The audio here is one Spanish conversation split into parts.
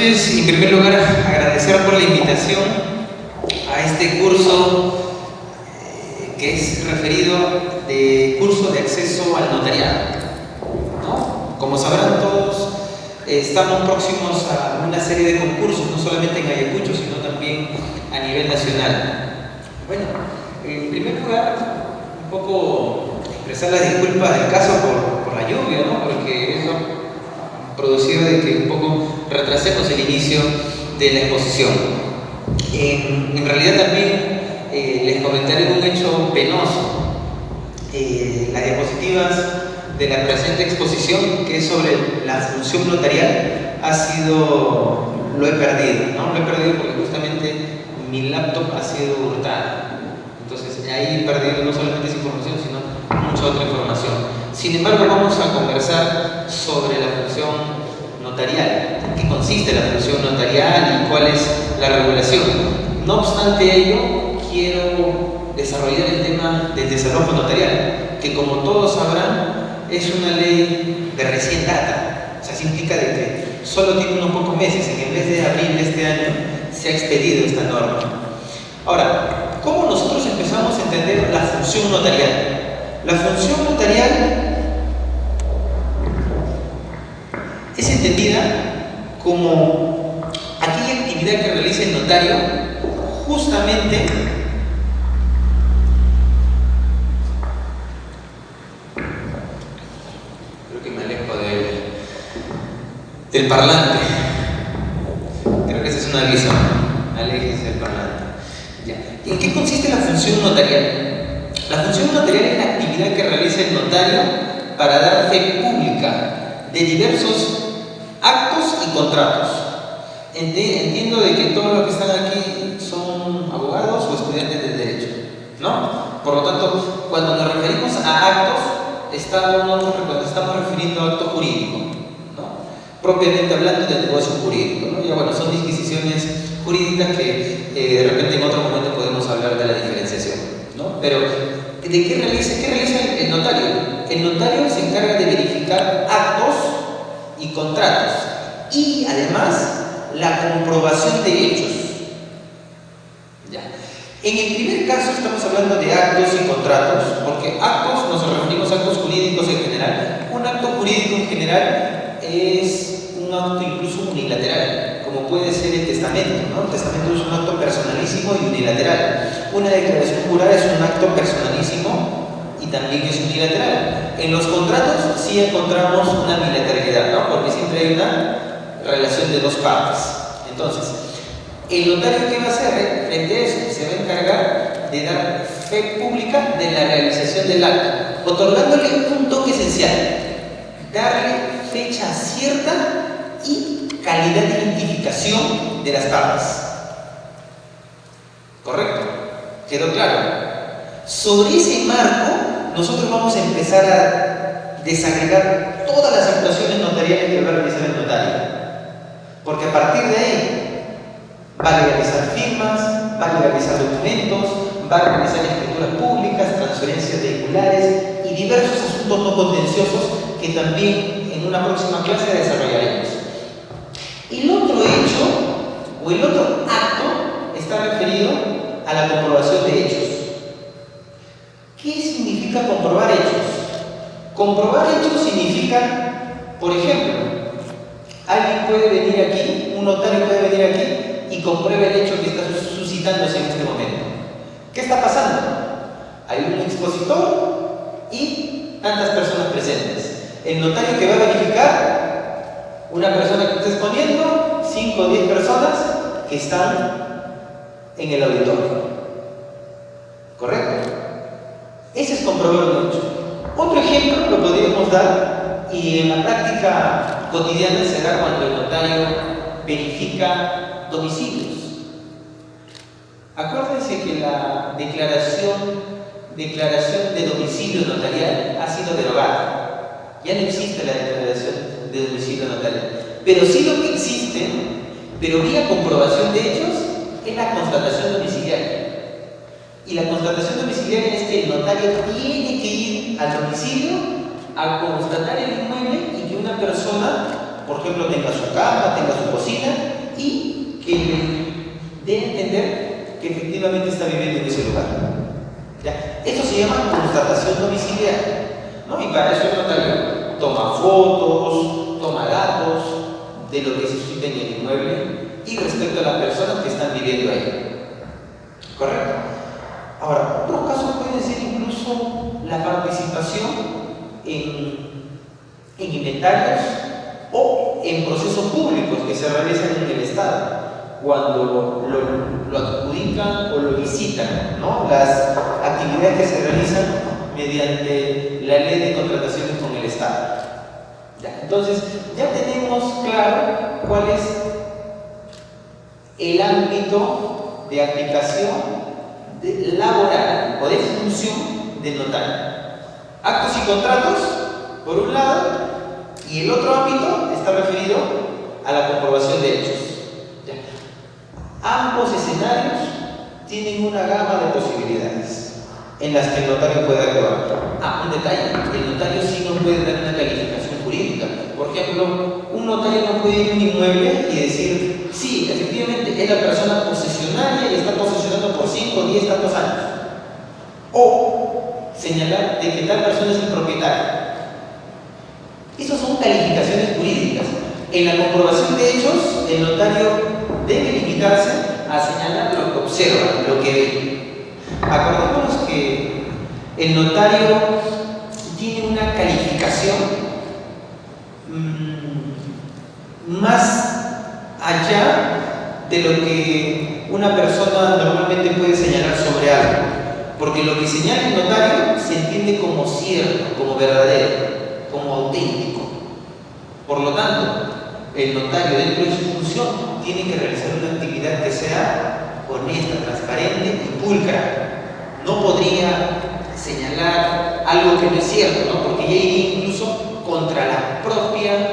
noches. En primer lugar, agradecer por la invitación a este curso que es referido de curso de acceso al notariado, ¿no? Como sabrán todos, estamos próximos a una serie de concursos, no solamente en Ayacucho, sino también a nivel nacional. Bueno, en primer lugar, un poco expresar la disculpa del caso por la lluvia, ¿no? Porque eso ha producido de que un poco retrasemos el inicio de la exposición. En realidad también les comentaré un hecho penoso. Las diapositivas de la presente exposición, que es sobre la función notarial, lo he perdido, ¿no? Lo he perdido porque justamente mi laptop ha sido hurtada. Entonces ahí he perdido no solamente esa información, sino mucha otra información. Sin embargo, vamos a conversar sobre la función notarial, en qué consiste la función notarial y cuál es la regulación. No obstante ello, quiero desarrollar el tema del desalojo notarial, que como todos sabrán, es una ley de recién data. O sea, significa de que solo tiene unos pocos meses, en el mes de abril de este año se ha expedido esta norma. Ahora, ¿cómo nosotros empezamos a entender la función notarial? La función notarial es entendida como aquella actividad que realiza el notario justamente del parlante. Creo que ese es un aviso. Aléjese del parlante. Ya. ¿En qué consiste la función notarial? La función notarial es la actividad que realiza el notario para dar fe pública de diversos actos y contratos. Entiendo de que todos los que están aquí son abogados o estudiantes de derecho, ¿no? Por lo tanto, cuando nos referimos a actos, cuando estamos refiriendo a acto jurídico, propiamente hablando del negocio jurídico, ¿no? Ya bueno, son disquisiciones jurídicas que de repente en otro momento podemos hablar de la diferenciación, ¿no? Pero, ¿qué realiza el notario? El notario se encarga de verificar actos y contratos y además la comprobación de hechos. Ya. En el primer caso estamos hablando de actos y contratos, porque actos nos referimos a actos jurídicos en general. Un acto jurídico en general es un acto incluso unilateral, como puede ser el testamento, ¿no? El testamento es un acto personalísimo y unilateral. Una declaración jurada es un acto personalísimo y también es unilateral. En los contratos sí encontramos una bilateralidad, ¿no? Porque siempre hay una relación de dos partes. Entonces, el notario, ¿qué va a hacer? Frente a eso, se va a encargar de dar fe pública de la realización del acto, otorgándole un toque esencial, darle fecha cierta y calidad de identificación de las partes. ¿Correcto? ¿Quedó claro? Sobre ese marco, nosotros vamos a empezar a desagregar todas las actuaciones notariales que va a realizar el notario. Porque a partir de ahí va a legalizar firmas, va a legalizar documentos, va a realizar escrituras públicas, transferencias vehiculares y diversos asuntos no contenciosos que también en una próxima clase desarrollaremos. El otro hecho o el otro acto está referido a la comprobación de hechos. ¿Qué significa comprobar hechos? Comprobar hechos significa, por ejemplo, alguien puede venir aquí, un notario puede venir aquí y compruebe el hecho que está suscitándose en este momento. ¿Qué está pasando? Hay un expositor y tantas personas presentes. El notario que va a verificar, una persona que está exponiendo, 5 o 10 personas que están en el auditorio. ¿Correcto? Ese es comprobar un hecho. Otro ejemplo lo podríamos dar y en la práctica cotidiana se da cuando el notario verifica domicilios. Acuérdense que la declaración de domicilio notarial ha sido derogada. Ya no existe la declaración de domicilio notarial. Pero sí lo que existe, pero vía comprobación de hechos, es la constatación domiciliaria. Y la constatación domiciliaria es que el notario tiene que ir al domicilio a constatar el inmueble y que una persona, por ejemplo, tenga su cama, tenga su cocina y que le dé a entender que efectivamente está viviendo en ese lugar. ¿Ya? Esto se llama constatación domiciliaria, ¿no? Y para eso el notario toma fotos, toma datos de lo que se suscita en el inmueble y respecto a las personas que están viviendo ahí. ¿Correcto? Ahora, otros casos pueden ser incluso la participación en inventarios o en procesos públicos que se realizan en el Estado, cuando lo adjudican o lo licitan, ¿no? Las actividades que se realizan mediante la ley de contrataciones con el Estado. ¿Ya? Entonces, ya tenemos claro cuál es el ámbito de aplicación laboral o de función del notario. Actos y contratos, por un lado, y el otro ámbito está referido a la comprobación de hechos. ¿Ya? Ambos escenarios tienen una gama de posibilidades en las que el notario puede actuar. Un detalle, el notario sí no puede dar una calificación jurídica. Por ejemplo, un notario no puede ir a un inmueble y decir, sí, efectivamente, es la persona posesionaria y está posesionando por 5 o 10 tantos años. O señalar de que tal persona es el propietario. Esas son calificaciones jurídicas. En la comprobación de hechos, el notario debe limitarse a señalar lo que observa, lo que ve. Acordémonos que el notario tiene una calificación más allá de lo que una persona normalmente puede señalar sobre algo, porque lo que señala el notario se entiende como cierto, como verdadero, como auténtico. Por lo tanto, el notario, dentro de su función, tiene que realizar una actividad que sea honesta, transparente y pulcra. No podría señalar algo que no es cierto, ¿no? Porque ya iría incluso contra la propia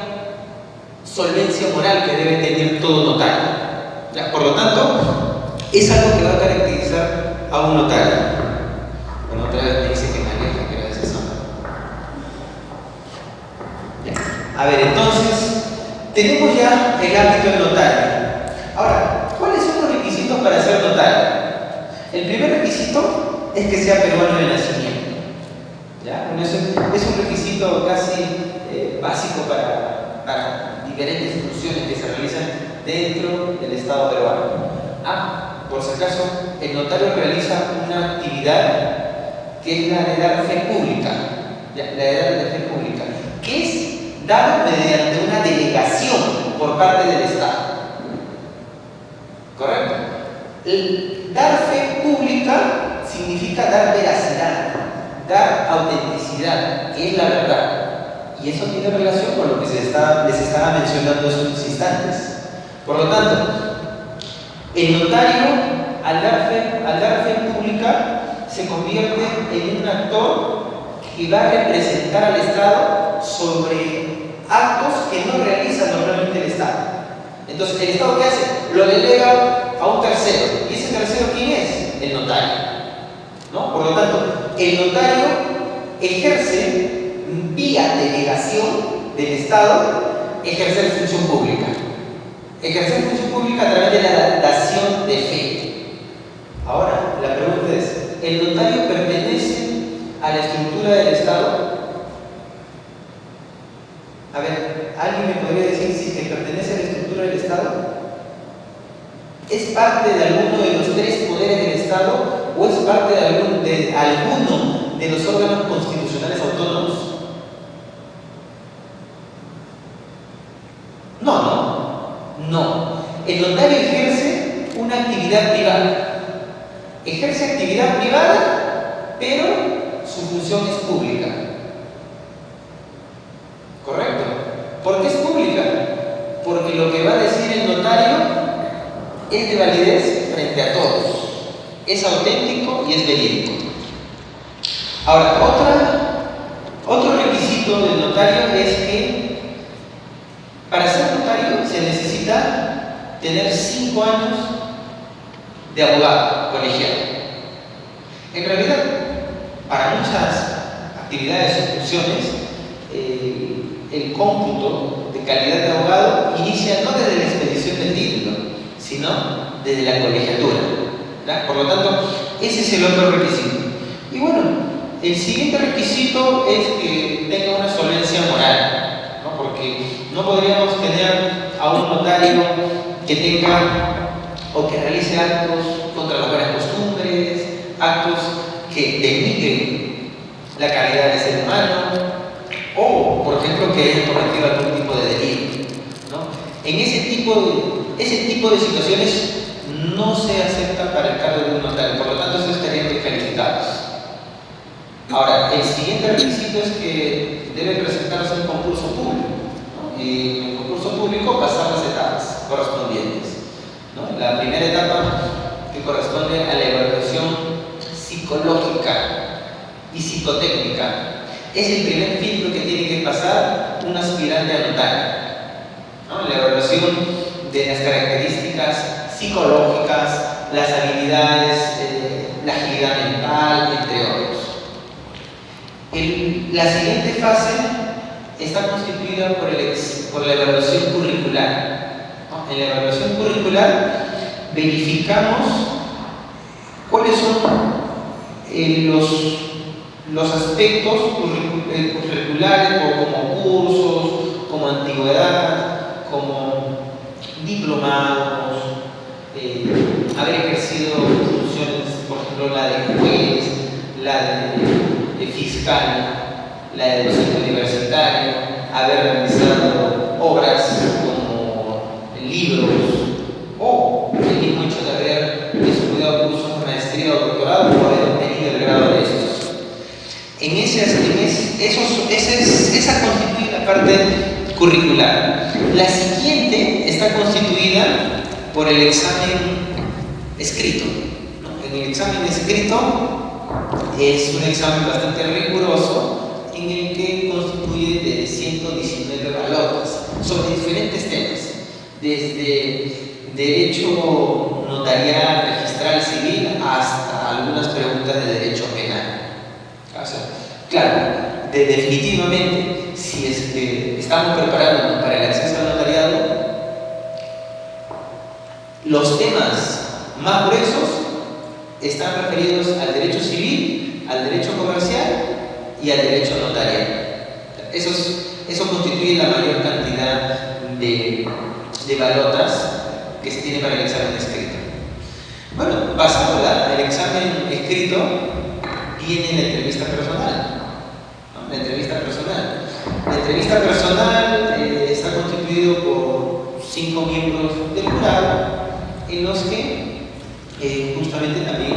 solvencia moral que debe tener todo notario. ¿Ya? Por lo tanto, es algo que va a caracterizar a un notario. Bueno, otra vez me dice que me aleja, que era esa zona. A ver, entonces, tenemos ya el ámbito del notario. Ahora, ¿cuáles son los requisitos para ser notario? El primer requisito es que sea peruano de nacimiento. ¿Ya? Bueno, es un requisito casi básico para diferentes funciones que se realizan dentro del Estado peruano. Por si acaso, el notario realiza una actividad que es la de dar fe pública. ¿Ya? La de dar fe pública, que es dado mediante una delegación por parte del Estado. ¿Correcto? El dar fe pública significa dar veracidad, dar autenticidad, que es la verdad. Y eso tiene relación con lo que les estaba mencionando hace unos instantes. Por lo tanto, el notario, al dar fe pública, se convierte en un actor que va a representar al Estado sobre actos que no realiza normalmente el Estado. Entonces, ¿el Estado qué hace? Lo delega a un tercero. ¿Y ese tercero quién es? El notario. ¿No? Por lo tanto, el notario ejerce vía delegación del Estado, ejercer función pública. Ejercer función pública a través de la dación de fe. Ahora, la pregunta es, ¿el notario pertenece a la estructura del Estado? A ver, ¿alguien me podría decir si que pertenece a la estructura del Estado? ¿Es parte de alguno de los tres poderes del Estado o es parte de alguno de los órganos constitucionales autónomos? No. El notario ejerce una actividad privada. Ejerce actividad privada, pero su función es pública. ¿Correcto? ¿Por qué es pública? Porque lo que va a decir el notario es de validez frente a todos. Es auténtico y es verídico. Ahora, otro requisito del notario es que para ser notario se necesita tener 5 años de abogado colegiado. En realidad, para muchas actividades o funciones, el cómputo de en calidad de abogado inicia no desde la expedición del título, sino desde la colegiatura, ¿verdad? Por lo tanto, ese es el otro requisito. Y bueno, el siguiente requisito es que tenga una solvencia moral, ¿no? Porque no podríamos tener a un notario que tenga o que realice actos contra las buenas costumbres, actos que denigren la calidad del ser humano, o, por ejemplo, que haya cometido algún tipo de delito, ¿no? En ese tipo de situaciones no se acepta para el cargo de un notario, por lo tanto, se estarían descalificados. Ahora, el siguiente requisito es que debe presentarse un concurso público, ¿no? Y en el concurso público pasar las etapas correspondientes, ¿no? La primera etapa, que corresponde a la evaluación psicológica y psicotécnica, es el primer filtro que tiene que pasar un aspirante a notario, ¿no? La evaluación de las características psicológicas, las habilidades, la agilidad mental, entre otros. La siguiente fase está constituida por la evaluación curricular, ¿no? En la evaluación curricular verificamos cuáles son los aspectos curriculares, como cursos, como antigüedad, como diplomados, haber ejercido funciones, por ejemplo, la de juez, la de fiscal, la de docente universitario, haber realizado obras como libros, o el mismo hecho de haber estudiado cursos de maestría o doctorado o haber obtenido el grado de estos. Esa constituye la parte curricular. La siguiente está constituida por el examen escrito, ¿no? En el examen escrito es un examen bastante riguroso en el que constituye de 119 balotas sobre diferentes temas, desde derecho notarial, registral, civil, hasta algunas preguntas de derecho penal. O sea, claro, definitivamente, si es que estamos preparándonos para el acceso al notariado, los temas más gruesos están referidos al derecho civil, al derecho comercial y al derecho notarial. Eso constituye la mayor cantidad de balotas que se tiene para el examen escrito. Bueno, pasando al examen escrito, viene la entrevista personal, ¿no? La entrevista personal está constituido por 5 miembros del jurado, en los que justamente también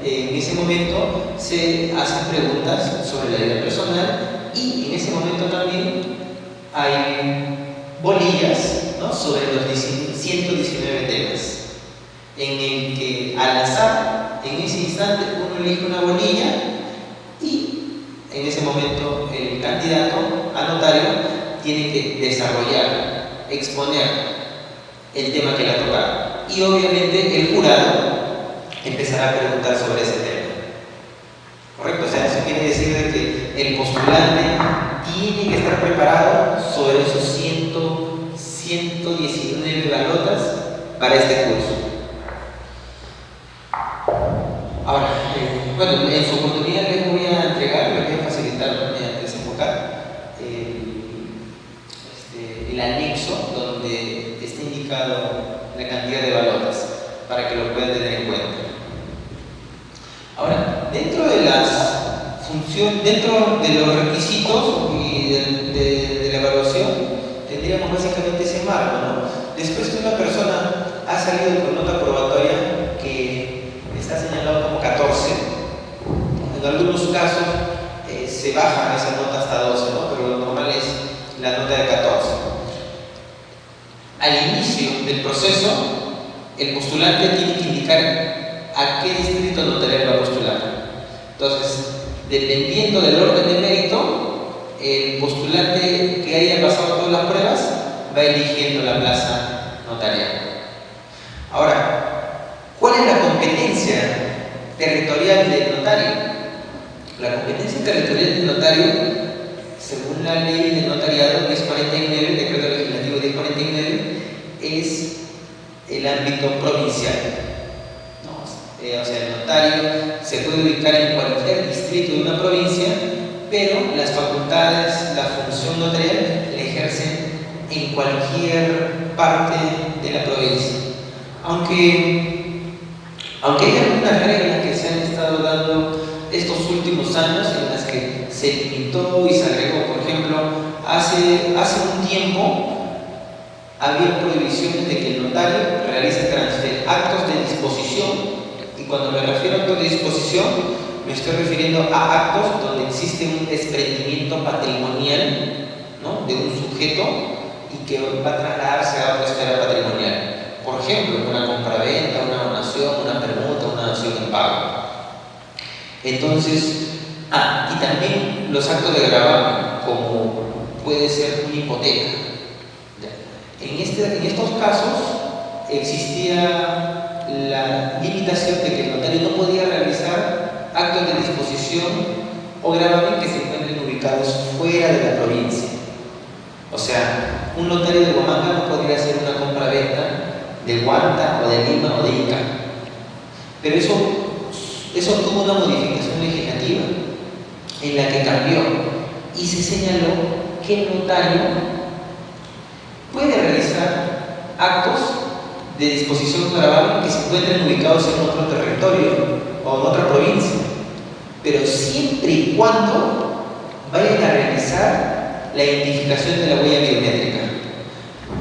en ese momento se hacen preguntas sobre la vida personal, y en ese momento también hay bolillas, ¿no? Sobre los 119 temas, en el que al azar, en ese instante, uno elige una bolilla y en ese momento el candidato a notario tiene que desarrollar, exponer el tema que le ha tocado, y obviamente el jurado empezará a preguntar sobre ese tema. ¿Correcto? O sea, eso quiere decir de que el postulante tiene que estar preparado sobre esos 119 balotas para este curso. Ahora, bueno, en su oportunidad les voy a entregar, les voy a facilitar mediante desenfocar el anexo donde está indicado la cantidad de balotas, para que lo puedan tener en cuenta. Ahora, dentro de los requisitos y de la evaluación, tendríamos básicamente ese marco, ¿no? Después que una persona ha salido con nota probatoria que está señalado como 14, en algunos casos se baja esa nota hasta 12, ¿no? Pero lo normal es la nota de 14. Al inicio del proceso, el postulante tiene que indicar a qué distrito notarial va a postular. Entonces, dependiendo del orden de mérito, el postulante que haya pasado todas las pruebas va eligiendo la plaza notarial. Ahora, ¿cuál es la competencia territorial del notario? La competencia territorial del notario, según la ley de notariado, es 49 del decreto legislativo ley 49 es el ámbito provincial, ¿no? O sea, el notario se puede ubicar en cualquier distrito de una provincia, pero las facultades, la función notarial la ejercen en cualquier parte de la provincia. Aunque hay algunas reglas que se han estado dando estos últimos años en las que se limitó y se agregó, por ejemplo, hace un tiempo había prohibiciones de que el notario realice actos de disposición, y cuando me refiero a actos de disposición me estoy refiriendo a actos donde existe un desprendimiento patrimonial, ¿no?, de un sujeto y que va a trasladarse a otra esfera patrimonial. Por ejemplo, una compraventa, una donación, una permuta, una dación en pago. Entonces, y también los actos de gravamen, como puede ser una hipoteca. En estos casos existía la limitación de que el notario no podía realizar actos de disposición o gravamen que se encuentren ubicados fuera de la provincia. O sea, un notario de Huamanga no podría hacer una compra-venta de Huanta o de Lima o de Ica. Pero eso tuvo una modificación legislativa en la que cambió y se señaló que el notario puede realizar actos de disposición o gravamen que se encuentren ubicados en otro territorio o en otra provincia, pero siempre y cuando vayan a realizar la identificación de la huella biométrica.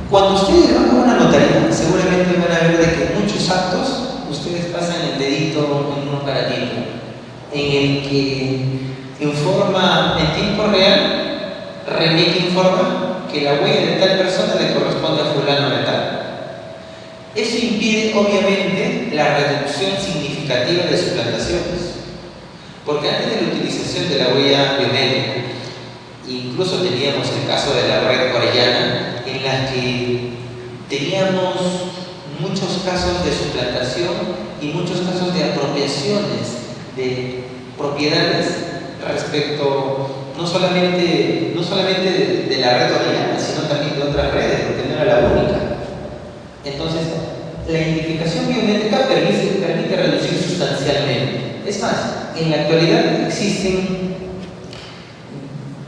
Cuando ustedes van a una notaría, seguramente van a ver de que muchos actos ustedes pasan el dedito en un aparatito en el que informa en tiempo real, informa que la huella de tal persona le corresponde a fulano de tal. Eso impide obviamente la reducción significativa de suplantaciones, porque antes de la utilización de la huella biométrica, incluso teníamos el caso de la red Orellana, en la que teníamos muchos casos de suplantación y muchos casos de apropiaciones de propiedades respecto no solamente de la red Orellana, sino también de otras redes, porque no era la única. Entonces, la identificación biométrica permite reducir sustancialmente. Es más, en la actualidad existen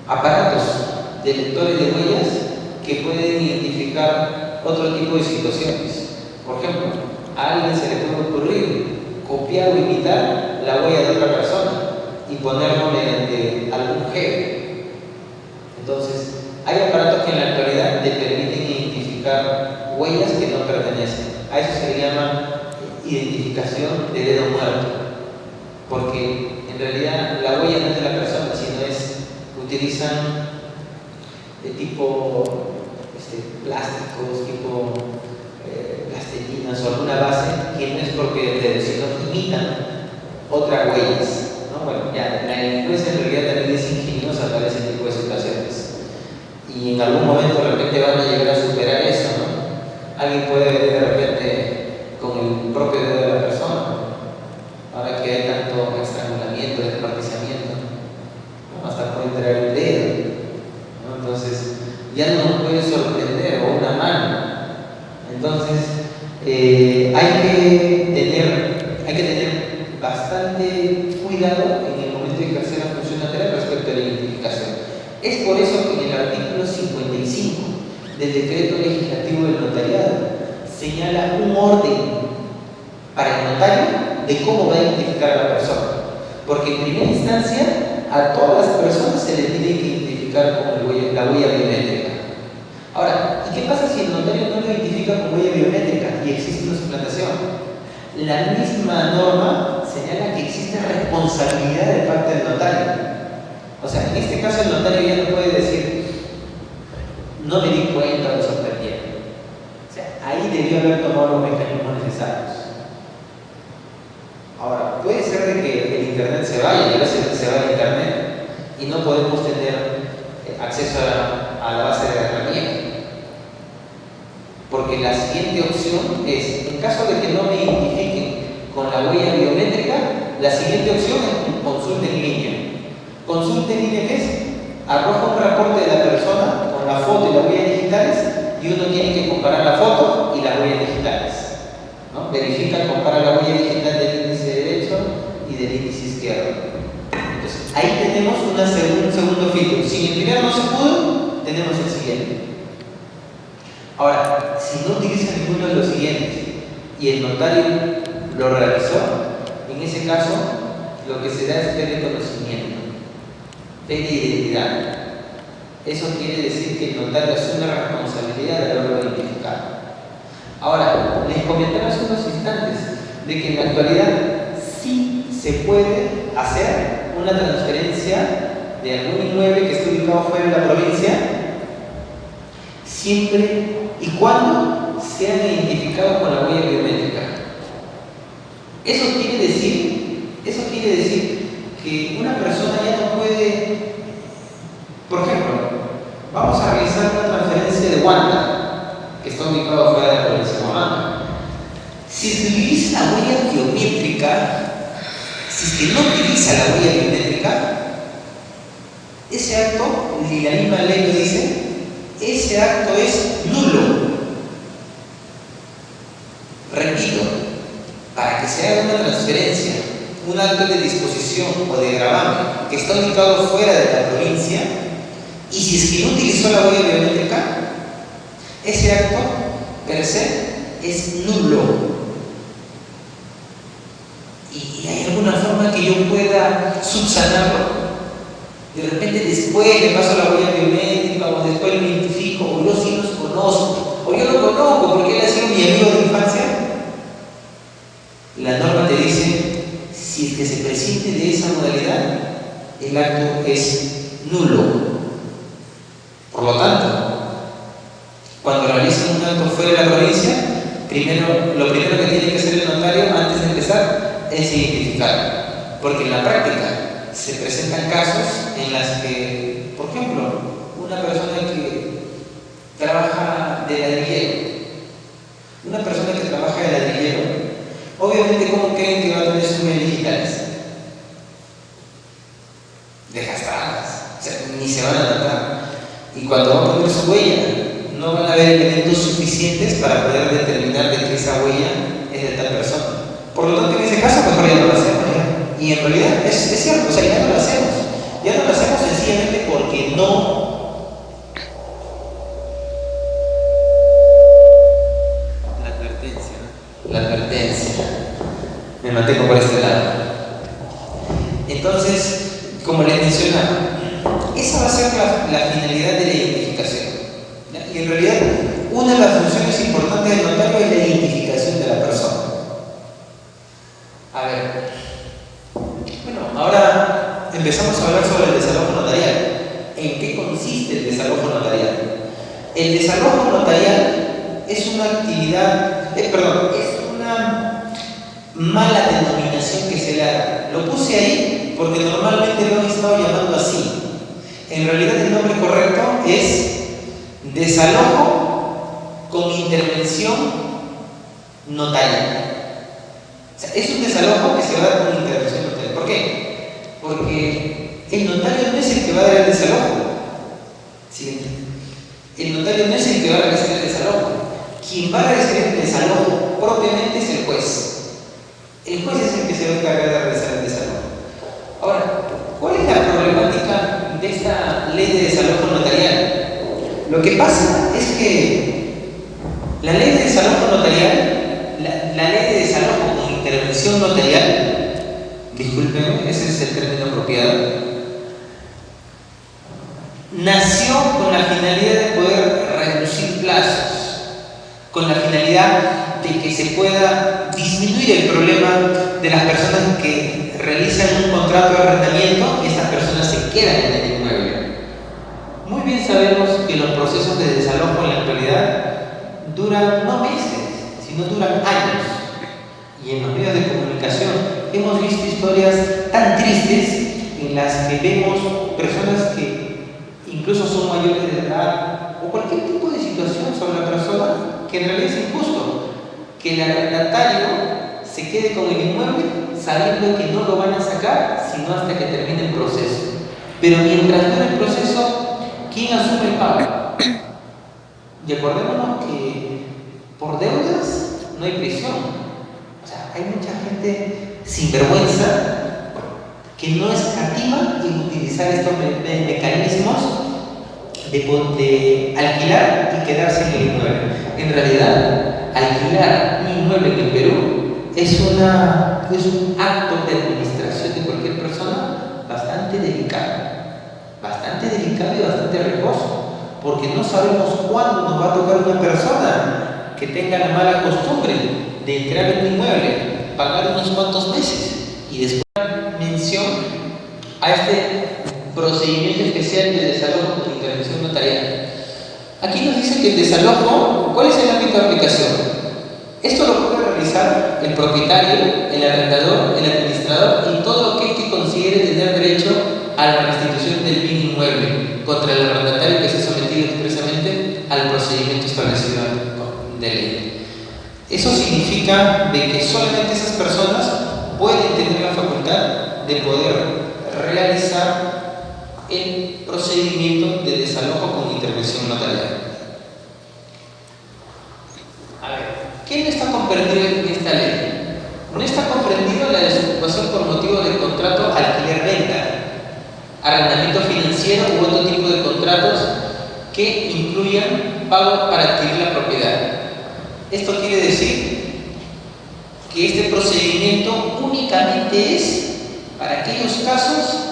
aparatos de lectores de huellas que pueden identificar otro tipo de situaciones. Por ejemplo, a alguien se le puede ocurrir copiar o imitar la huella de otra persona y ponerlo mediante algún jefe. Entonces, hay aparatos que en la actualidad te permiten identificar huellas que no pertenecen. A eso se le llama identificación de dedo muerto, porque en realidad la huella no es de la persona, sino utilizan de tipo plásticos, tipo plastilinas o alguna base que no es propia del dedo, sino que imitan otras huellas, ¿no? Bueno, ya la delincuencia en realidad también es ingeniosa para ese tipo de situaciones, y en algún momento de repente van a llegar a superar eso, ¿no? Alguien puede venir de repente con el propio dedo de la persona, ahora que hay tanto estrangulamiento, descuartizamiento, ¿no? Hasta puede traer el dedo, ¿no? Entonces ya no nos puede sorprender, o una mano. Entonces hay que tener bastante cuidado en el momento de ejercer la función notarial respecto a la identificación. Es por eso que en el artículo 55 del decreto legislativo del notariado señala un orden para el notario de cómo va a identificar a la persona, porque en primera instancia a todas las personas se les tiene que identificar con la huella biométrica. Ahora, ¿y qué pasa si el notario no lo identifica con huella biométrica y existe una suplantación? La misma norma señala que existe responsabilidad de parte del notario. O sea, en este caso el notario ya no puede decir no me di cuenta o me sorprendieron. O sea, ahí debió haber tomado los mecanismos necesarios. Ahora, puede ser de que el internet se vaya, y a veces se va el internet y no podemos tener acceso a la base de herramientas. Porque la siguiente opción es, en caso de que no me identifiquen con la huella biométrica, la siguiente opción es consulta en línea. Consulta en línea, ¿qué es? Arroja un reporte de la persona con la foto y las huellas digitales y uno tiene que comparar la foto y las huellas digitales, ¿no? Verifica, compara la huella digital del índice derecho y del índice izquierdo. Entonces, ahí tenemos un segundo filtro. Si el primero no se pudo, tenemos el siguiente. Ahora, si no utiliza ninguno de los siguientes y el notario lo realizó, en ese caso, lo que se da es fe de conocimiento, fe de identidad. Eso quiere decir que el notario asume la responsabilidad de haberlo identificado. Ahora, les comenté hace unos instantes de que en la actualidad sí se puede hacer una transferencia de algún inmueble que esté ubicado fuera de la provincia, siempre y cuando sean identificados con la huella biométrica. Eso quiere decir que una persona ya no puede, por ejemplo, vamos a realizar una transferencia de Huanta, que está ubicado fuera de la provincia de Huamanga. Si se utiliza la huella biométrica, si es que no utiliza la huella biométrica, ese acto, y la misma ley lo dice, ese acto es nulo. Repito, para que se haga una transferencia, un acto de disposición o de gravamen que está ubicado fuera de la provincia, y si es que no utilizó la huella biométrica, ese acto per se es nulo. ¿Y hay alguna forma que yo pueda subsanarlo? De repente después le paso la huella biométrica, o después lo identifico, o yo sí los conozco, o yo lo conozco porque él ha sido mi amigo de infancia. La norma te dice, si es que se presente de esa modalidad, el acto es nulo. Por lo tanto, cuando realizan un acto fuera de la provincia, lo primero que tiene que hacer el notario antes de empezar es identificar. Porque en la práctica se presentan casos en las que, por ejemplo, una persona que trabaja de ladrillero, obviamente, ¿cómo creen que va a tener sus huellas digitales? Desgastadas, o sea, ni se van a notar. Y cuando va a poner su huella, no van a haber elementos suficientes para poder determinar de que esa huella es de tal persona. Por lo tanto, en ese caso, mejor ya no lo hacemos. ¿Ya? Y en realidad es cierto, o sea, ya no lo hacemos. Ya no lo hacemos sencillamente porque no. La advertencia. Me mantengo por este lado. Entonces, como les mencionaba, esa va a ser la finalidad de la identificación. ¿Ya? Y en realidad, una de las funciones importantes del notario es la identificación de la persona. A ver, bueno, ahora empezamos a hablar sobre el desalojo notarial. ¿En qué consiste el desalojo notarial? El desalojo notarial es una actividad, es una mala denominación que se le da. Lo puse ahí porque normalmente lo han estado llamando así. En realidad el nombre correcto es desalojo con intervención notarial. O sea, es un desalojo que se va a dar con intervención notarial. ¿Por qué? Porque el notario no es el que va a dar el desalojo. Siguiente. El notario no es el que va a realizar el desalojo. Quien va a realizar el desalojo propiamente es el juez. El juez es el que se va a encargar de realizar el desalojo. Ahora, ¿cuál es la problemática de esta ley de desalojo notarial? Lo que pasa es que la ley de desalojo notarial, la ley de desalojo con intervención notarial, discúlpenme, ese es el término apropiado, nació con la finalidad de poder reducir plazos, con la finalidad de que se pueda disminuir el problema de las personas que realizan un contrato de arrendamiento y estas personas se quedan en el inmueble. Muy bien sabemos que los procesos de desalojo en la actualidad duran no meses, sino duran años. Y en los medios de comunicación hemos visto historias tan tristes en las que vemos personas que incluso son mayores de edad o cualquier tipo de situación sobre la persona que en realidad es injusto que el arrendatario se quede con el inmueble sabiendo que no lo van a sacar sino hasta que termine el proceso. Pero mientras dura el proceso, ¿quién asume el pago? Y acordémonos que por deudas no hay prisión. O sea, hay mucha gente sinvergüenza que no escatima en utilizar estos mecanismos de alquilar y quedarse en el inmueble. En realidad, alquilar un inmueble en el Perú es un acto de administración de cualquier persona bastante delicado y bastante riesgoso, porque no sabemos cuándo nos va a tocar una persona que tenga la mala costumbre de entrar en un inmueble, pagar unos cuantos meses y después mención a este procedimiento especial de desalojo con intervención notarial. Aquí nos dice que el desalojo, ¿cuál es el ámbito de aplicación? Esto lo puede realizar el propietario, el arrendador, el administrador y todo aquel que considere tener derecho a la restitución del bien inmueble contra el arrendatario que se ha sometido expresamente al procedimiento establecido de ley. Eso significa de que solamente esas personas pueden tener la facultad de poder realizar el procedimiento de desalojo con intervención notarial. A ver, ¿qué no está comprendido en esta ley? No está comprendido la desocupación por motivo del contrato alquiler-venta, arrendamiento financiero u otro tipo de contratos que incluyan pago para adquirir la propiedad. Esto quiere decir que este procedimiento únicamente es para aquellos casos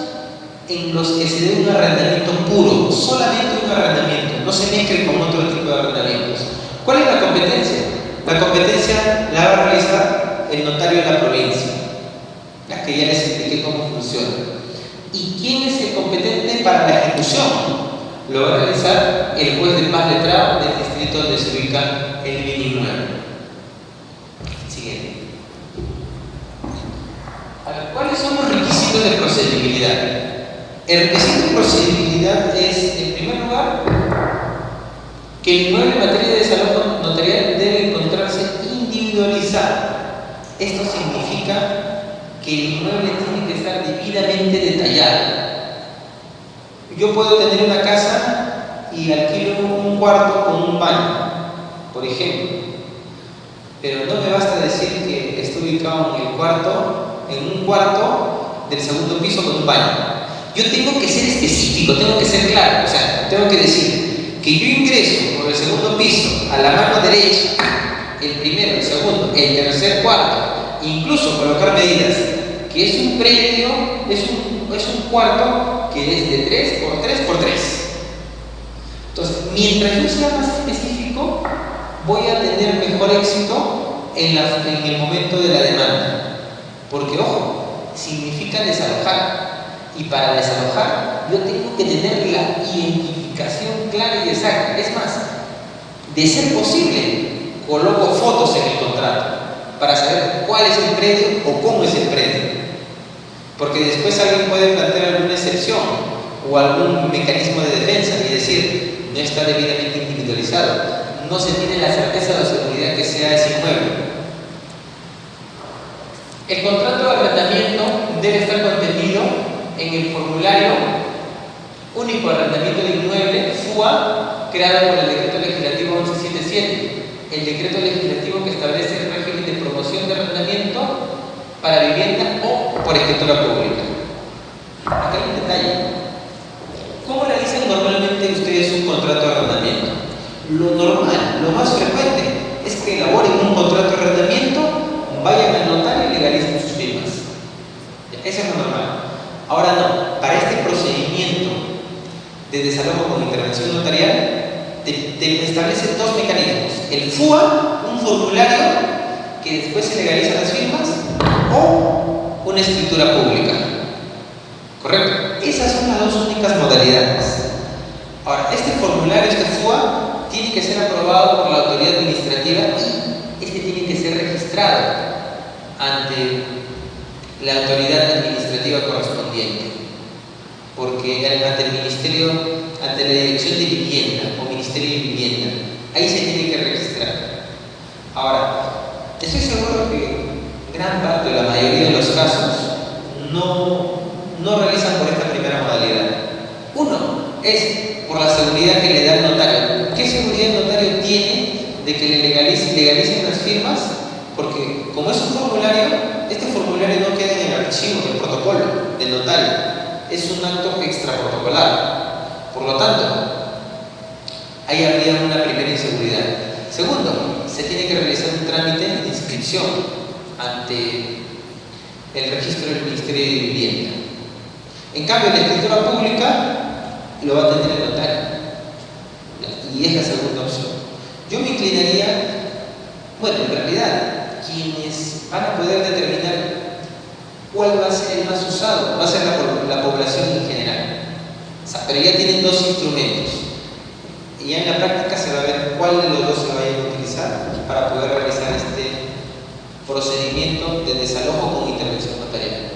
en los que se dé un arrendamiento puro, solamente un arrendamiento, no se mezcle con otro tipo de arrendamientos. ¿Cuál es la competencia? La competencia la va a realizar el notario de la provincia, la que ya les expliqué cómo funciona. ¿Y quién es el competente para la ejecución? Lo va a realizar el juez de paz letrado del distrito donde se ubica el bien inmueble. Siguiente. A ver, ¿cuáles son los requisitos de procedibilidad? El requisito de procedibilidad es, en primer lugar, que el inmueble en materia de desalojo notarial debe encontrarse individualizado. Esto significa que el inmueble tiene que estar debidamente detallado. Yo puedo tener una casa y alquilo un cuarto con un baño, por ejemplo, pero no me basta decir que estoy ubicado en un cuarto del segundo piso con un baño. Yo tengo que ser específico, tengo que ser claro, o sea, tengo que decir que yo ingreso por el segundo piso a la mano derecha, el primero, el segundo, el tercer cuarto, incluso colocar medidas, que es un predio, es un cuarto que es de 3 por 3 por 3. Entonces, mientras yo sea más específico, voy a tener mejor éxito en el momento de la demanda. Porque, ojo, significa desalojar. Y para desalojar, yo tengo que tener la identificación clara y exacta. Es más, de ser posible, coloco fotos en el contrato para saber cuál es el predio o cómo es el predio. Porque después alguien puede plantear alguna excepción o algún mecanismo de defensa y decir, no está debidamente individualizado, no se tiene la certeza o la seguridad que sea ese inmueble. El contrato de arrendamiento debe estar contenido en el formulario único de arrendamiento de inmueble FUA, creado por el decreto legislativo 1177, el decreto legislativo que establece el régimen de promoción de arrendamiento para vivienda o por escritura pública. Acá hay un detalle. ¿Cómo realizan normalmente ustedes un contrato de arrendamiento? Lo normal, lo más frecuente es que elaboren un contrato de arrendamiento, vayan al notario y legalicen sus firmas. Eso es lo normal. Ahora no, para este procedimiento de desalojo con intervención notarial, te establece dos mecanismos. El FUA, un formulario que después se legalizan las firmas, o una escritura pública. ¿Correcto? Esas son las dos únicas modalidades. Ahora, este formulario, este FUA, tiene que ser aprobado por la autoridad administrativa y este tiene que ser registrado ante la autoridad administrativa correspondiente, porque ante el ministerio, ante la Dirección de Vivienda o Ministerio de Vivienda, ahí se tiene que registrar. Ahora, estoy seguro que gran parte de la mayoría de los casos no realizan por esta primera modalidad. Uno es por la seguridad que le da el notario. ¿Qué seguridad el notario de que legalicen las firmas, porque como es un formulario, este formulario no queda en el archivo, en el protocolo del notario, es un acto extraprotocolar. Por lo tanto, ahí habría una primera inseguridad. Segundo, se tiene que realizar un trámite de inscripción ante el registro del Ministerio de Vivienda. En cambio, la escritura pública lo va a tener el notario, y es la segunda opción. Yo me inclinaría, bueno, en realidad, quienes van a poder determinar cuál va a ser el más usado, va a ser la población en general. O sea, pero ya tienen dos instrumentos. Y ya en la práctica se va a ver cuál de los dos se vayan a utilizar para poder realizar este procedimiento de desalojo con intervención notarial.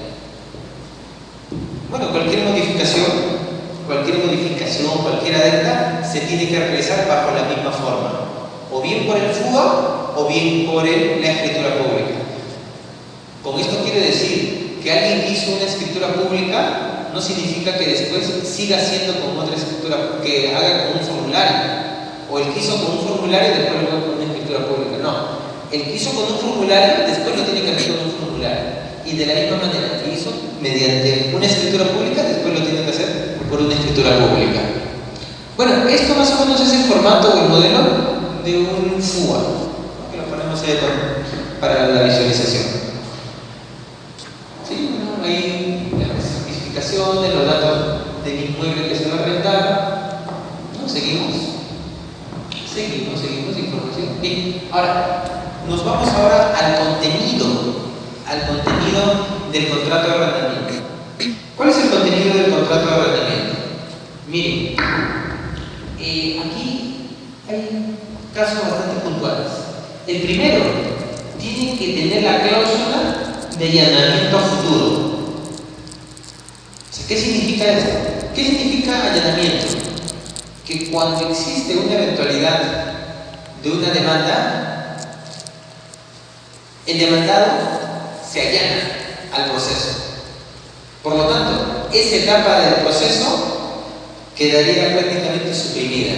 Bueno, cualquier modificación, cualquier adenda se tiene que realizar bajo la misma forma, o bien por el FUA o bien por la escritura pública. Con esto quiero decir que alguien que hizo una escritura pública no significa que después siga haciendo con otra escritura, que haga con un formulario, o el que hizo con un formulario y después lo haga con una escritura pública. No, el que hizo con un formulario después lo tiene que hacer con un formulario, y de la misma manera que hizo mediante una escritura pública después lo tiene que hacer por una escritura pública. Bueno, esto más o menos es el formato o el modelo de un FUA, que lo ponemos ahí para la visualización. Sí, bueno, ahí las especificaciones, los datos del inmueble que se va a rentar. ¿No? Seguimos información. Bien, ahora nos vamos ahora al contenido del contrato de arrendamiento. ¿Cuál es el contenido del contrato de arrendamiento? Miren, aquí hay casos bastante puntuales. El primero tiene que tener la cláusula de allanamiento a futuro. O sea, ¿qué significa esto? ¿Qué significa allanamiento? Que cuando existe una eventualidad de una demanda, el demandado se allana al proceso. Por lo tanto, esa etapa del proceso quedaría prácticamente suprimida.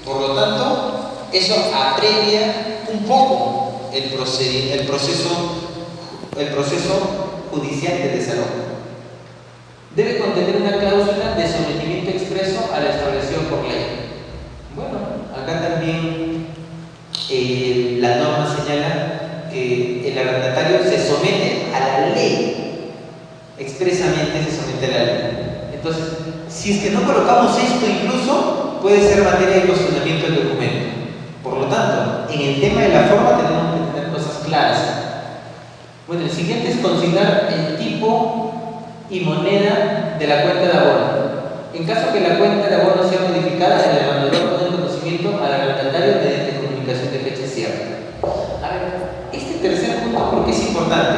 Por lo tanto, eso apremia un poco el proceso judicial de desalojo. Debe contener una cláusula de sometimiento expreso a la establecido por ley. Bueno, acá también la norma señala que el arrendatario se somete a la ley, expresamente se somete a la ley. Entonces, si es que no colocamos esto, incluso puede ser materia de cuestionamiento del documento. Por lo tanto, en el tema de la forma tenemos que tener cosas claras. Bueno, el siguiente es consignar el tipo y moneda de la cuenta de abono. En caso que la cuenta de abono sea modificada, el arrendador pone el conocimiento al arrendatario mediante comunicación de fecha cierta. A ver, este tercer punto, ¿por qué es importante?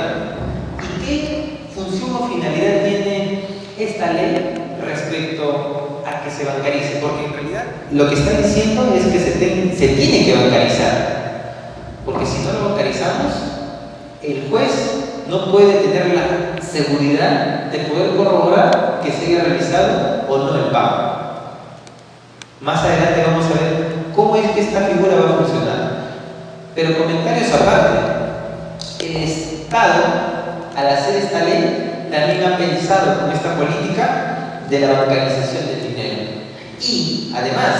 ¿Y qué función o finalidad tiene esta ley respecto a que se bancarice? Porque en realidad lo que está diciendo es que se tiene que bancarizar. Porque si no lo bancarizamos, el juez no puede tener la seguridad de poder corroborar que se haya realizado o no el pago. Más adelante vamos a ver cómo es que esta figura va a funcionar. Pero comentarios aparte, el Estado, al hacer esta ley, también ha pensado con esta política de la bancarización del dinero. Y, además,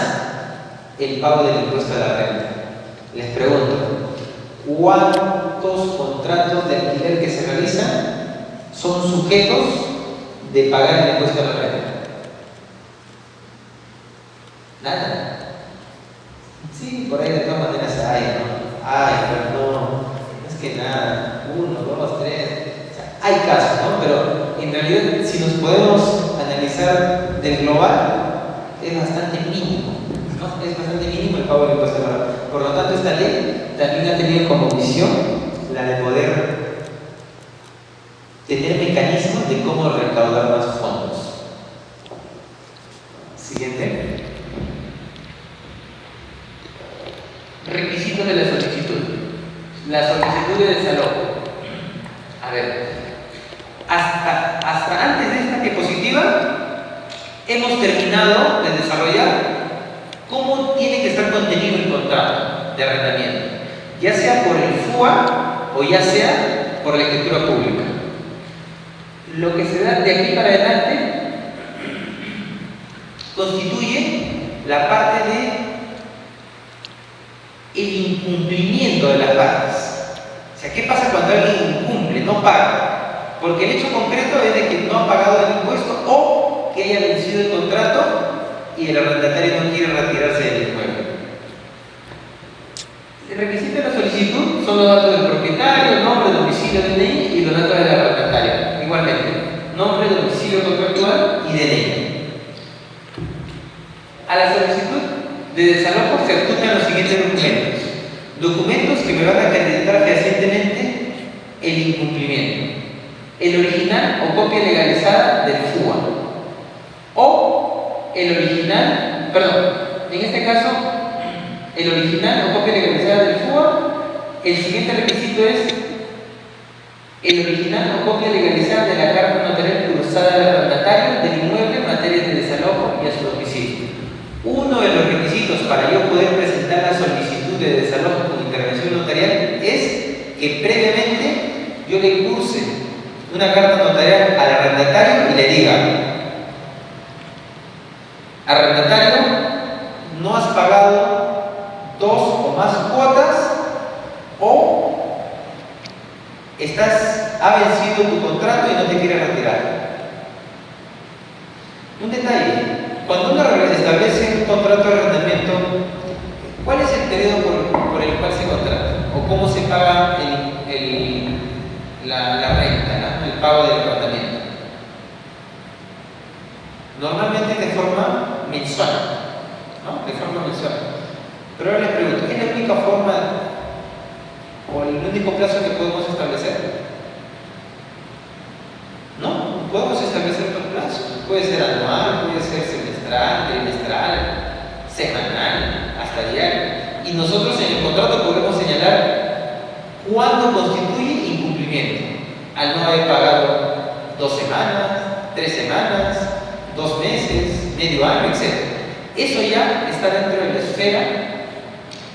el pago del impuesto a la renta. Les pregunto, ¿cuántos contratos de alquiler que se realizan son sujetos de pagar el impuesto a la renta? Nada. Sí, por ahí de todas maneras hay, ¿no? Pero no, es que nada, 1, 2, 3. O sea, hay casos, ¿no? Pero en realidad, si nos podemos analizar del global, es bastante mínimo, ¿no? Es bastante mínimo el pago del impuesto a la renta. Por lo tanto, esta ley también ha tenido como misión la de poder tener mecanismos de cómo recaudar más fondos. Siguiente. Requisitos de la solicitud. La solicitud de desalojo. A ver, hasta antes de esta diapositiva hemos terminado de desarrollar cómo tiene que estar contenido el contrato. de arrendamiento, ya sea por el FUA o ya sea por la escritura pública. Lo que se da de aquí para adelante constituye la parte de el incumplimiento de las partes. O sea, ¿qué pasa cuando alguien incumple, no paga? Porque el hecho concreto es de que no ha pagado el impuesto o que haya vencido el contrato y el arrendatario no quiere retirarse del inmueble. El requisito de la solicitud son los datos del propietario, nombre, domicilio, DNI y los datos del arrendatario. Igualmente, nombre, domicilio contractual y DNI. A la solicitud de desalojo se adjuntan los siguientes documentos. Documentos que me van a acreditar fehacientemente el incumplimiento. El original o copia legalizada del FUA. O el original, perdón, en este caso, el original o copia legalizada del FUA. El siguiente requisito es el original o copia legalizada de la carta notarial cursada al arrendatario del inmueble en materia de desalojo y a su domicilio. Uno de los requisitos para yo poder presentar la solicitud de desalojo con intervención notarial es que previamente yo le curse una carta notarial al arrendatario y le diga: arrendatario, no has pagado 2 o más cuotas o ha vencido tu contrato y no te quieres retirar. Un detalle: cuando uno establece un contrato de arrendamiento, ¿cuál es el periodo por el cual se contrata? ¿O cómo se paga la renta, ¿no? El pago del arrendamiento? Normalmente de forma mensual, ¿no? De forma mensual. Pero ahora les pregunto, ¿es la única forma o el único plazo que podemos establecer? No podemos establecer otro plazo. Puede ser anual, puede ser semestral, trimestral, semanal, hasta diario. Y nosotros en el contrato podemos señalar cuándo constituye incumplimiento. Al no haber pagado 2 semanas, 3 semanas, 2 meses, medio año, etc. Eso ya está dentro de la esfera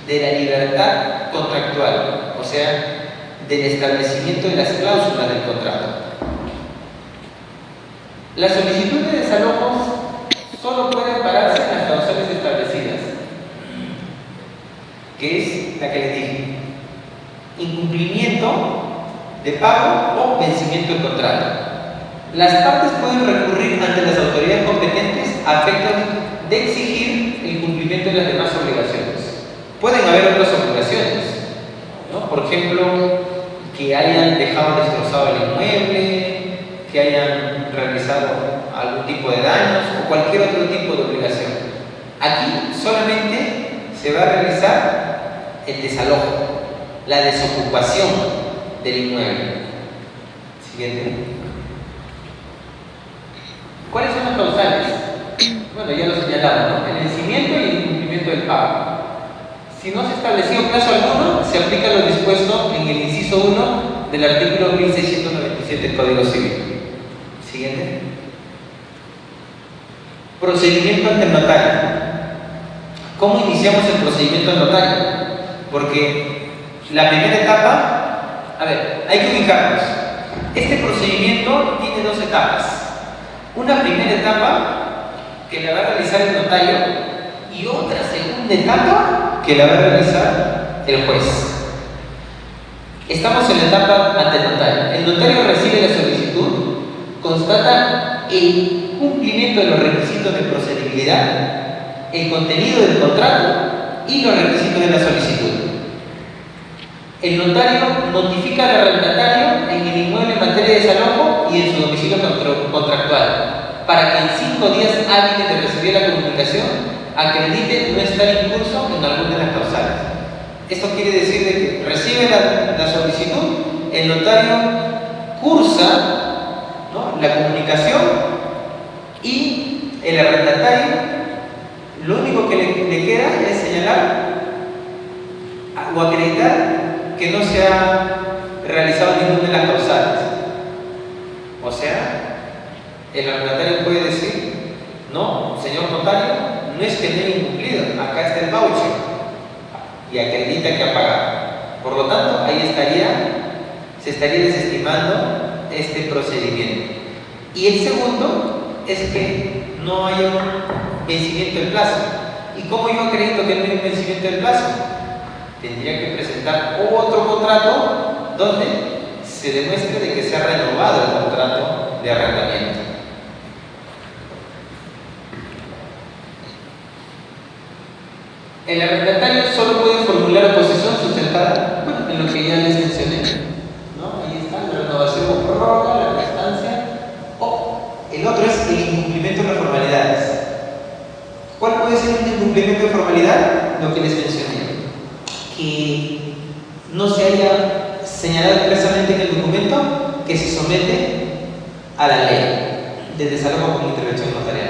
de la libertad contractual, o sea, del establecimiento de las cláusulas del contrato. La solicitud de desalojos solo puede ampararse en las causales establecidas, que es la que les dije: incumplimiento de pago o vencimiento del contrato. Las partes pueden recurrir ante las autoridades competentes a efectos de exigir el cumplimiento de las demás obligaciones. Pueden haber otras obligaciones, ¿no? Por ejemplo, que hayan dejado destrozado el inmueble, que hayan realizado algún tipo de daños o cualquier otro tipo de obligación. Aquí solamente se va a realizar el desalojo, la desocupación del inmueble. Siguiente. ¿Cuáles son las causales? Bueno, ya lo señalamos, ¿no? El vencimiento y el incumplimiento del pago. Si no se estableció plazo alguno, se aplica lo dispuesto en el inciso 1 del artículo 1697 del Código Civil. Siguiente. Procedimiento ante el notario. ¿Cómo iniciamos el procedimiento al notario? Porque la primera etapa, a ver, hay que ubicarnos. Este procedimiento tiene 2 etapas. Una primera etapa que la va a realizar el notario y otra segunda etapa que la va a realizar el juez. Estamos en la etapa ante el notario. El notario recibe la solicitud, constata el cumplimiento de los requisitos de procedibilidad, el contenido del contrato y los requisitos de la solicitud. El notario notifica al arrendatario en el inmueble en materia de desalojo y en su domicilio contractual, para que en 5 días hábiles de recibir la comunicación acredite no estar incurso en alguna de las causales. Esto quiere decir de que recibe la solicitud, el notario cursa, ¿no?, la comunicación y el arrendatario lo único que le queda es señalar o acreditar que no se ha realizado ninguna de las causales. O sea, el arrendatario puede decir: no, señor notario, no es que no haya incumplido, acá está el voucher. y acredita que ha pagado. Por lo tanto, ahí se estaría desestimando este procedimiento. Y el segundo es que no hay un vencimiento del plazo. ¿Y cómo yo acredito que no hay un vencimiento del plazo? Tendría que presentar otro contrato donde se demuestre de que se ha renovado el contrato de arrendamiento. El arrendatario solo puede formular oposición sustentada, bueno, en lo que ya les mencioné, ¿no? Ahí está, la renovación o prórroga, la prestancia, o el otro es el incumplimiento de las formalidades. ¿Cuál puede ser un incumplimiento de formalidad? Lo que les mencioné, que no se haya señalado expresamente en el documento que se somete a la ley de desalojo con intervención notarial.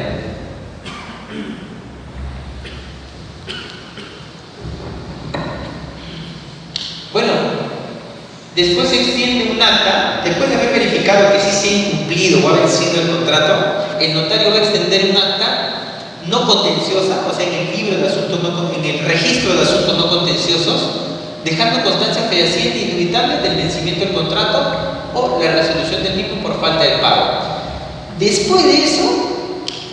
Bueno, después se extiende un acta, después de haber verificado que sí se ha incumplido o ha vencido el contrato, el notario va a extender un acta no contenciosa, o sea, en el libro de asuntos en el registro de asuntos no contenciosos, dejando constancia fehaciente e inevitable del vencimiento del contrato o la resolución del mismo por falta de pago. Después de eso,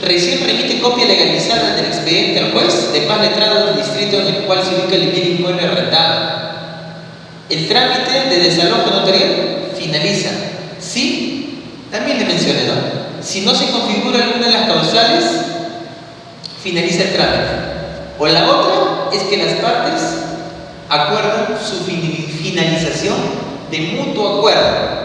recién remite copia legalizada del expediente al juez de paz letrado del distrito en el cual se ubica el bien inmueble arrendado. El trámite de desalojo notarial finaliza. Sí, también le mencioné, ¿no? Si no se configura alguna de las causales, finaliza el trámite. O la otra es que las partes acuerdan su finalización de mutuo acuerdo.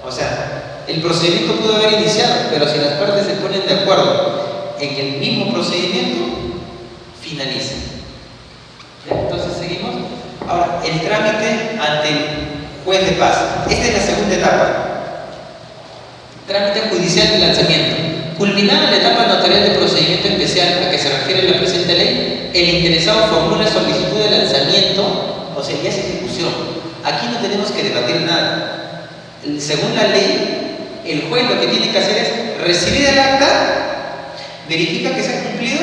O sea, el procedimiento pudo haber iniciado, pero si las partes se ponen de acuerdo en el mismo procedimiento, finaliza. ¿Ya? Entonces seguimos. Ahora, el trámite ante el juez de paz. Esta es la segunda etapa. Trámite judicial de lanzamiento. Culminada la etapa notarial de procedimiento especial a que se refiere la presente ley, el interesado formula solicitud de lanzamiento, o sea, ya es ejecución. Aquí no tenemos que debatir nada. Según la ley, el juez lo que tiene que hacer es recibir el acta, verifica que se ha cumplido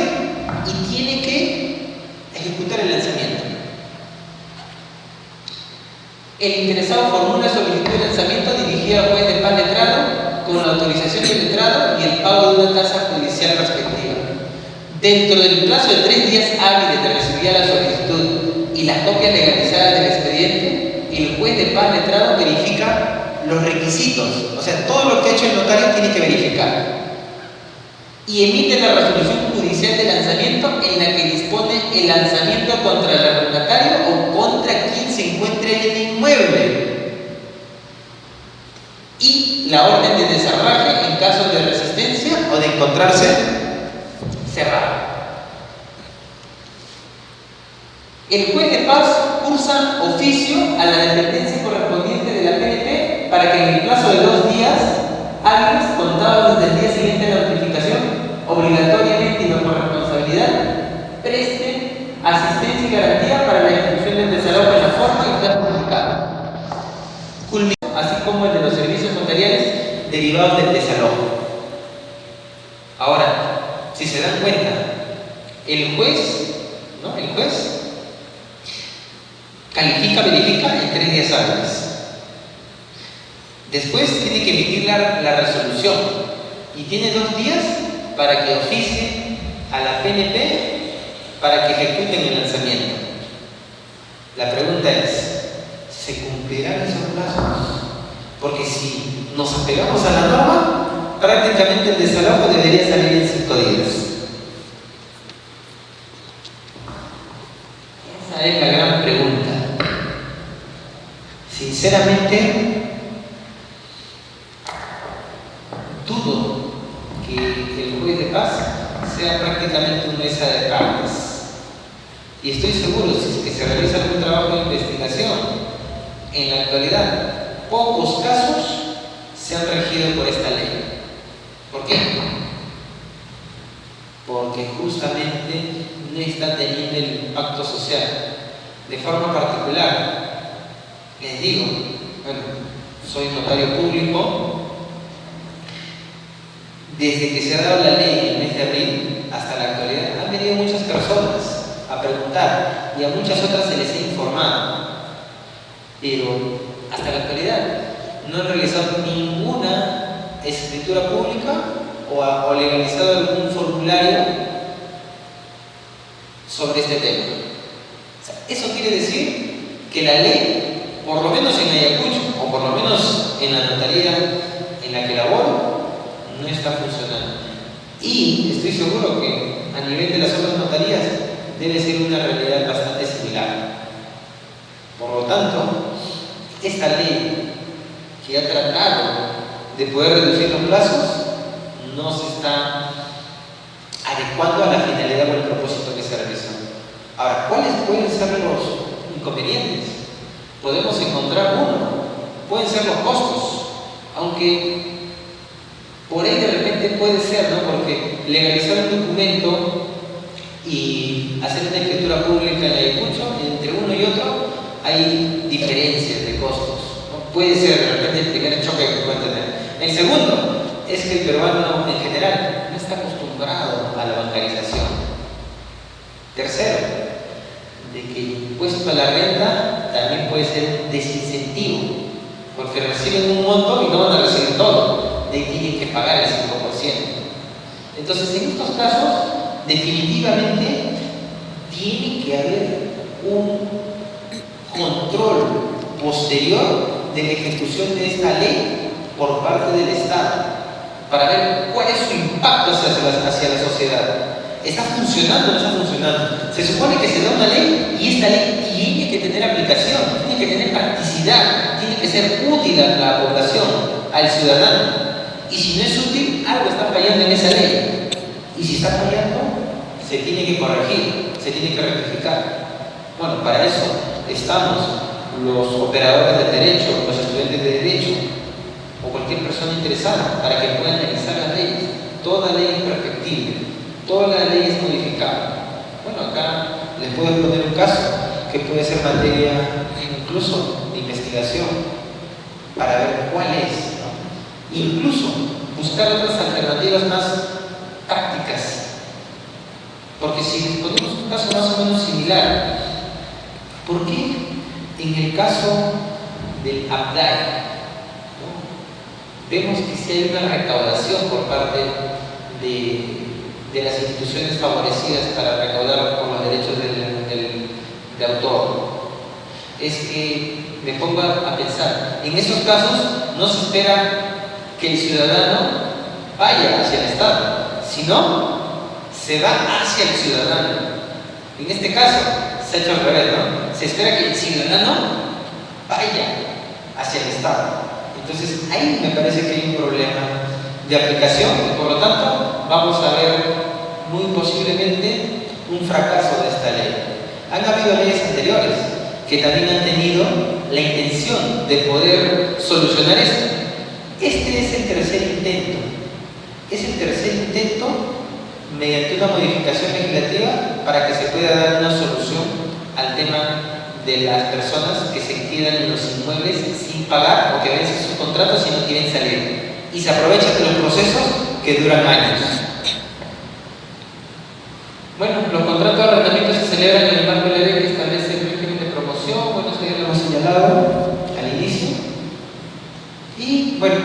y tiene que ejecutar el lanzamiento. El interesado formula solicitud de lanzamiento dirigida al juez de paz letrado con la autorización del letrado y el pago de una tasa judicial respectiva. Dentro del plazo de 3 días hábiles de recibir la solicitud y las copias legalizadas del expediente, el juez de paz letrado verifica los requisitos, o sea, todo lo que ha hecho el notario tiene que verificar. Y emite la resolución judicial de lanzamiento en la que dispone el lanzamiento contra el arrendatario o contra quien se encuentre en el inmueble. Y la orden de desarraje en caso de resistencia o de encontrarse cerrado. El juez de paz cursa oficio a la dependencia correspondiente de la PNP para que en el plazo de 2 días hábiles contados desde el día siguiente de la notificación, obligatoriamente y bajo responsabilidad, preste asistencia y garantía para la ejecución del desalojo en la forma y plazo indicado, así como el de los servicios notariales derivados del desalojo. Ahora, si se dan cuenta, el juez califica, verifica en 3 días hábiles. Después tiene que emitir la resolución y tiene 2 días para que oficie a la PNP para que ejecuten el lanzamiento. La pregunta es, ¿se cumplirán esos plazos? Porque si nos apegamos a la norma, prácticamente el desalojo debería salir en 5 días. Esa es la gran pregunta. Sinceramente, dudo que el juez de paz sea prácticamente una mesa de partes. Y estoy seguro, si es que se realiza algún trabajo de investigación, en la actualidad, pocos casos se han regido por esta ley. ¿Por qué? Porque justamente no está teniendo el impacto social. De forma particular, les digo, bueno, soy notario público. Desde que se ha dado la ley en el mes de abril hasta la actualidad, han venido muchas personas a preguntar y a muchas otras se les ha informado. Pero hasta la actualidad no han realizado ninguna escritura pública o legalizado algún formulario sobre este tema. O sea, eso quiere decir que la ley, por lo menos en Ayacucho, o por lo menos en la notaría en la que laboro, no está funcionando. Y estoy seguro que a nivel de las otras notarías debe ser una realidad bastante similar. Por lo tanto, esta ley que ha tratado de poder reducir los plazos no se está adecuando a la finalidad o el propósito que se realizó. Ahora, ¿cuáles pueden ser los inconvenientes? Podemos encontrar uno, pueden ser los costos, aunque por ahí de repente puede ser, ¿no? Porque legalizar un documento y hacer una escritura pública en Ayacucho, entre uno y otro hay diferencias de costos, ¿no? Puede ser de repente el primer choque que puede tener. El segundo es que el peruano en general no está acostumbrado a la bancarización. Tercero, de que el impuesto a la renta también puede ser desincentivo, porque reciben un monto y no van a recibir todo, de que tienen que pagar el 5%. Entonces, en estos casos, definitivamente tiene que haber un control posterior de la ejecución de esta ley por parte del Estado, para ver cuál es su impacto hacia la sociedad. ¿Está funcionando o no está funcionando? Se supone que se da una ley y esta ley tiene que tener aplicación, tiene que tener practicidad, tiene que ser útil a la población, al ciudadano. Y si no es útil, algo está fallando en esa ley. Y si está fallando, se tiene que corregir, se tiene que rectificar. Bueno, para eso estamos los operadores del derecho, los estudiantes de derecho o cualquier persona interesada para que pueda analizar las leyes. Toda ley es perfectible, toda la ley es modificable. Bueno, acá les puedo poner un caso que puede ser materia incluso de investigación para ver cuál es, ¿no? Incluso buscar otras alternativas más prácticas. Porque si les ponemos un caso más o menos similar, ¿por qué en el caso del APDAI, ¿no? Vemos que sí hay una recaudación por parte de las instituciones favorecidas para recaudar por los derechos de autor? Es que me pongo a pensar, en esos casos no se espera que el ciudadano vaya hacia el Estado, sino se va hacia el ciudadano. En este caso se ha hecho al revés, ¿no? Se espera que el ciudadano vaya hacia el Estado. Entonces ahí me parece que hay un problema de aplicación y por lo tanto vamos a ver muy posiblemente un fracaso de esta ley. Han habido leyes anteriores que también han tenido la intención de poder solucionar esto. Este es el tercer intento. Es el tercer intento mediante una modificación legislativa para que se pueda dar una solución al tema de las personas que se quedan en los inmuebles sin pagar o que vencen sus contratos y no quieren salir. Y se aprovechan de los procesos que duran años. Bueno, los contratos de arrendamiento se celebran en el marco de la ley que establece el régimen de promoción. Bueno, esto ya lo hemos señalado al inicio. Y bueno,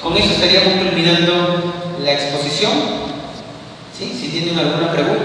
con eso estaríamos culminando la exposición. ¿Sí? Si tienen alguna pregunta.